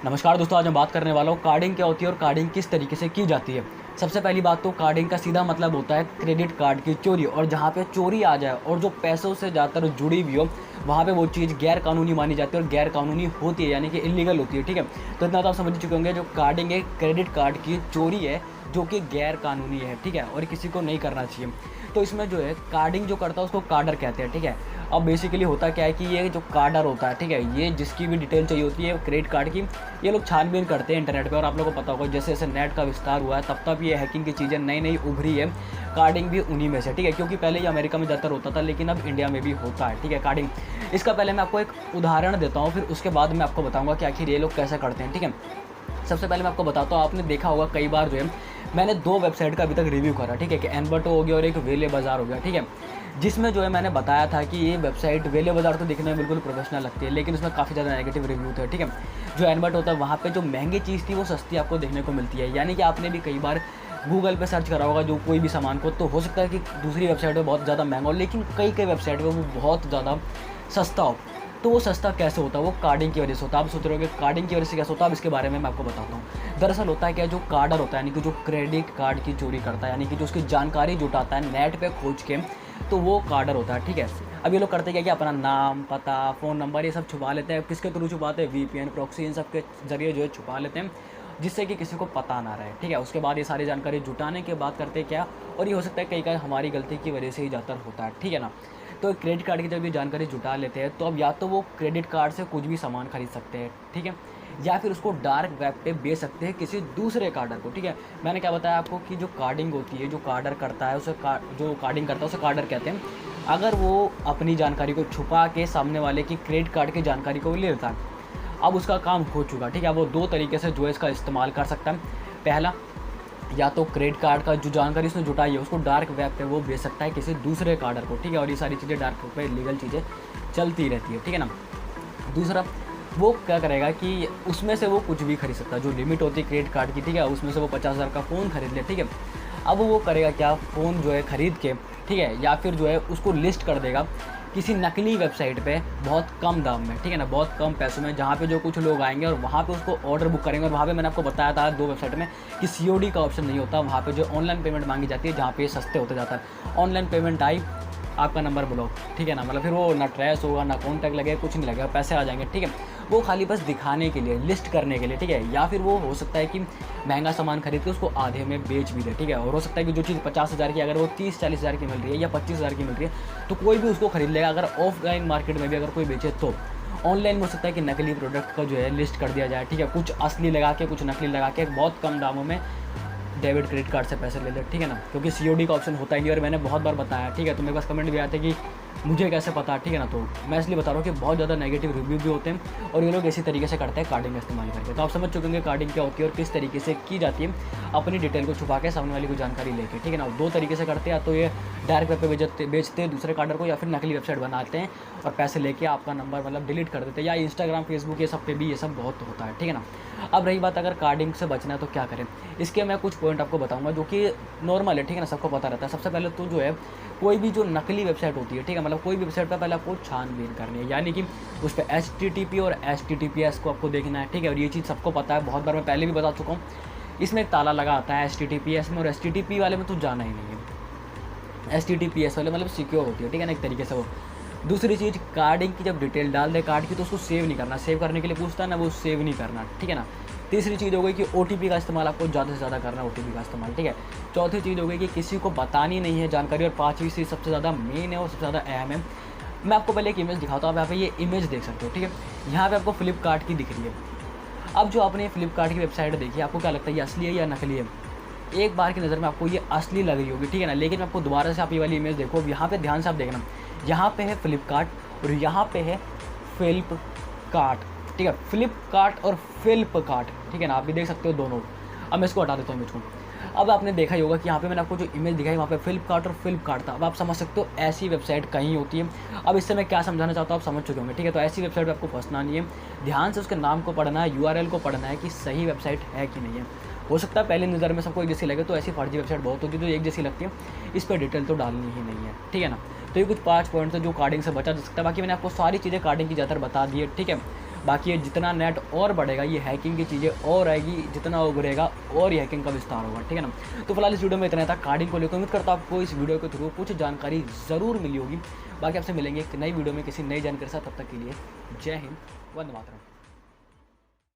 नमस्कार दोस्तों, आज मैं बात करने वाला हूँ कार्डिंग क्या होती है और कार्डिंग किस तरीके से की जाती है। सबसे पहली बात तो कार्डिंग का सीधा मतलब होता है क्रेडिट कार्ड की चोरी। और जहाँ पे चोरी आ जाए और जो पैसों से ज़्यादातर जुड़ी हुई हो, वहाँ पे वो चीज़ गैर कानूनी मानी जाती है और गैर कानूनी होती है, यानी कि इलीगल होती है। ठीक है, तो इतना तो आप समझ चुके होंगे, जो कार्डिंग है क्रेडिट कार्ड की चोरी है जो कि गैर कानूनी है। ठीक है, और किसी को नहीं करना चाहिए। तो इसमें जो है कार्डिंग जो करता है उसको कार्डर कहते हैं। ठीक है, अब बेसिकली होता क्या है कि ये जो कार्डर होता है, ठीक है, ये जिसकी भी डिटेल चाहिए होती है क्रेडिट कार्ड की, ये लोग छानबीन करते हैं इंटरनेट पे। और आप लोगों को पता होगा जैसे जैसे नेट का विस्तार हुआ है तब तब ये हैकिंग की चीज़ें नई नई उभरी है। कार्डिंग भी उन्हीं में से। ठीक है, क्योंकि पहले ये अमेरिका में ज़्यादातर होता था, लेकिन अब इंडिया में भी होता है। ठीक है, कार्डिंग। इसका पहले मैं आपको एक उदाहरण देता हूँ, फिर उसके बाद मैं आपको बताऊँगा कि आखिर ये लोग कैसे करते हैं। ठीक है, सबसे पहले मैं आपको बताता हूँ, आपने देखा होगा कई बार जो है मैंने 2 वेबसाइट का अभी तक रिव्यू करा। ठीक है, कि एनबटो हो गया और एक वेले बाज़ार हो गया। ठीक है, जिसमें जो है मैंने बताया था कि ये वेबसाइट वेले बाज़ार तो दिखने में बिल्कुल प्रोफेशनल लगती है, लेकिन उसमें काफ़ी ज़्यादा नेगेटिव रिव्यू थे। ठीक है, जो एनबट होता है वहाँ पे जो महंगी चीज़ थी वो सस्ती आपको देखने को मिलती है। यानी कि आपने भी कई बार गूगल पे सर्च करा होगा जो कोई भी सामान को, तो हो सकता है कि दूसरी वेबसाइट पर बहुत ज़्यादा महंगा हो, लेकिन कई वेबसाइट पर वो बहुत ज़्यादा सस्ता हो। तो वो सस्ता कैसे होता है? वो कार्डिंग की वजह से होता है। आप सोच रहे हो कि कार्डिंग की वजह से कैसे होता है, अब इसके बारे में मैं आपको बताता हूँ। दरअसल होता है क्या, जो कार्डर होता है यानी कि जो क्रेडिट कार्ड की चोरी करता है, यानी कि जो उसकी जानकारी जुटाता है नेट पे खोज के, तो वो कार्डर होता है। ठीक है, अब ये लोग करते क्या कि अपना नाम, पता, फ़ोन नंबर ये सब छुपा लेते हैं। किसके थ्रू छुपाते हैं? वीपीएन, प्रॉक्सी, इन सब के जरिए जो है छुपा लेते हैं, जिससे कि किसी को पता ना रहे। ठीक है, उसके बाद ये सारी जानकारी जुटाने के बाद करते क्या, और ये हो सकता है कई बार हमारी गलती की वजह से ही ज़्यादातर होता है। ठीक है ना, तो क्रेडिट कार्ड की जब ये जानकारी जुटा लेते हैं, तो अब या तो वो क्रेडिट कार्ड से कुछ भी सामान खरीद सकते हैं, ठीक है, या फिर उसको डार्क वेब पे बेच सकते हैं किसी दूसरे कार्डर को। ठीक है, मैंने क्या बताया आपको कि जो कार्डिंग होती है, जो कार्डर करता है उसे जो कार्डिंग करता है उसे कार्डर कहते हैं। अगर वो अपनी जानकारी को छुपा के सामने वाले की क्रेडिट कार्ड की जानकारी को ले लेता है, अब उसका काम हो चुका। ठीक है, वो 2 तरीके से जो है इसका इस्तेमाल कर सकता है। पहला, या तो क्रेडिट कार्ड का जो जानकारी उसने जुटाई है उसको डार्क वेब पे वो बेच सकता है किसी दूसरे कार्डर को। ठीक है, और ये सारी चीज़ें डार्क वेब पे लीगल चीज़ें चलती रहती है। ठीक है ना। दूसरा, वो क्या करेगा कि उसमें से वो कुछ भी खरीद सकता है, जो लिमिट होती है क्रेडिट कार्ड की। ठीक है, उसमें से वो 50,000 का फ़ोन खरीद ले। ठीक है, अब वो करेगा क्या, फ़ोन जो है ख़रीद के, ठीक है, या फिर जो है उसको लिस्ट कर देगा किसी नकली वेबसाइट पे बहुत कम दाम में। ठीक है ना, बहुत कम पैसों में, जहाँ पे जो कुछ लोग आएंगे और वहाँ पे उसको ऑर्डर बुक करेंगे। और वहाँ पे मैंने आपको बताया था 2 वेबसाइट में कि सीओडी का ऑप्शन नहीं होता, वहाँ पे जो ऑनलाइन पेमेंट मांगी जाती है, जहाँ पे सस्ते होते जाता है। ऑनलाइन पेमेंट आई, आपका नंबर ब्लॉक। ठीक है ना, मतलब फिर वो ना ट्रेस होगा, ना कॉन्टैक्ट लगेगा, कुछ नहीं लगेगा, पैसे आ जाएंगे। ठीक है, वो खाली बस दिखाने के लिए, लिस्ट करने के लिए। ठीक है, या फिर वो हो सकता है कि महंगा सामान खरीद के उसको आधे में बेच भी दे। ठीक है, और हो सकता है कि जो चीज़ 50,000 की अगर वो 30-40 हज़ार की मिल रही है या 25,000 की मिल रही है, तो कोई भी उसको खरीद लेगा। अगर ऑफलाइन मार्केट में भी अगर कोई बेचे, तो ऑनलाइन में हो सकता है कि नकली प्रोडक्ट का जो है लिस्ट कर दिया जाए। ठीक है, कुछ असली लगा के, कुछ नकली लगा के, बहुत कम दामों में डेबिट क्रेडिट कार्ड से पैसे ले ले। ठीक है ना, क्योंकि सीओडी का ऑप्शन होता ही नहीं, और मैंने बहुत बार बताया। ठीक है, तो मेरे पास कमेंट भी आते कि मुझे कैसे पता। ठीक है ना, तो मैं इसलिए बता रहा हूँ कि बहुत ज़्यादा नेगेटिव रिव्यू भी होते हैं, और ये लोग इसी तरीके से करते हैं कार्डिंग का इस्तेमाल करके। तो आप समझ चुके होंगे कार्डिंग क्या होती है और किस तरीके से की जाती है, अपनी डिटेल को छुपा के सामने वाली को जानकारी लेके। ठीक है ना, 2 तरीके से करते हैं, या तो ये डायरेक्ट वेब पे बेचते हैं दूसरे कार्डर को, या फिर नकली वेबसाइट बनाते हैं और पैसे लेके आपका नंबर मतलब डिलीट कर देते हैं। या इंस्टाग्राम, फेसबुक ये सब पे भी ये सब बहुत होता है। ठीक है ना, अब रही बात अगर कार्डिंग से बचना है तो क्या करें, इसके मैं कुछ पॉइंट आपको बताऊंगा जो कि नॉर्मल है। ठीक है ना, सबको पता रहता है। सबसे पहले तो जो है कोई भी जो नकली वेबसाइट होती है, ठीक है, मतलब कोई भी वेबसाइट पर पहले आपको छानबीन करनी है, यानी कि उस पर HTTP और HTTPS को आपको देखना है। ठीक है, और ये चीज़ सबको पता है, बहुत बार मैं पहले भी बता चुका हूँ। इसमें एक ताला लगा आता है HTTPS में, और HTTP वाले में तो जाना ही नहीं है। HTTPS वाले मतलब सिक्योर होती है। ठीक है ना, एक तरीके से वो। दूसरी चीज़, कार्डिंग की जब डिटेल डाल दे कार्ड की, तो उसको सेव नहीं करना। सेव करने के लिए पूछता है ना, वो सेव नहीं करना। ठीक है ना। तीसरी चीज़ हो गई कि OTP का इस्तेमाल आपको ज़्यादा से ज़्यादा करना है, OTP का इस्तेमाल। ठीक है, चौथी चीज़ हो गई कि किसी को बतानी नहीं है जानकारी। और पाँचवीं चीज़ सबसे ज़्यादा मेन है और सबसे ज़्यादा अहम है, मैं आपको पहले एक इमेज दिखाता हूँ। आप यहाँ पे ये इमेज देख सकते हो। ठीक है, यहाँ पे आपको फ्लिपकार्ट की दिख रही है। अब जो आपने फ्लिपकार्ट की वेबसाइट देखी, आपको क्या लगता है ये असली है या नकली है? एक बार की नज़र में आपको ये असली लग रही होगी। ठीक है ना, लेकिन मैं आपको दोबारा से आप ये वाली इमेज देखो, यहाँ पे ध्यान से आप देखना, यहाँ पे है फ्लिपकार्ट और यहाँ पे है फ्लिपकार्ट। ठीक है, फ्लिपकार्ट और फ्लिपकार्ट। ठीक है ना, आप भी देख सकते हो दोनों। अब मैं इसको हटा देता हूँ इमेज को। अब आपने देखा ही होगा कि यहाँ पे मैंने आपको जो इमेज दिखाई वहाँ पे फ्लिपकार्ट और फ्लिपकार्ट था। अब आप समझ सकते हो ऐसी वेबसाइट कहीं होती है। अब इससे मैं क्या समझाना चाहता हूँ आप समझ चुके होंगे। ठीक है, तो ऐसी वेबसाइट पे आपको फंसना नहीं है, ध्यान से उसके नाम को पढ़ना है, URL को पढ़ना है कि सही वेबसाइट है कि नहीं है। हो सकता है पहली नज़र में सबको एक जैसी लगे, तो ऐसी फर्जी वेबसाइट बहुत होती है तो एक जैसी लगती है, इस पर डिटेल तो डालनी ही नहीं है। ठीक है ना, तो ये कुछ 5 पॉइंट थे जो कार्डिंग से बचा जा सकता है। बाकी मैंने आपको सारी चीज़ें कार्डिंग की ज़्यादातर बता दी है। ठीक है, बाकी ये जितना नेट और बढ़ेगा, ये हैकिंग की चीज़ें और आएगी, जितना उभरेगा और ये हैकिंग का विस्तार होगा, ठीक है ना। तो फिलहाल इस वीडियो में इतना था कार्डिंग को लेकर। उम्मीद करता हूँ आपको इस वीडियो के थ्रू कुछ जानकारी ज़रूर मिली होगी। बाकी आपसे मिलेंगे एक नई वीडियो में किसी नई जानकारी के साथ। तब तक के लिए जय हिंद, वंदे मातरम।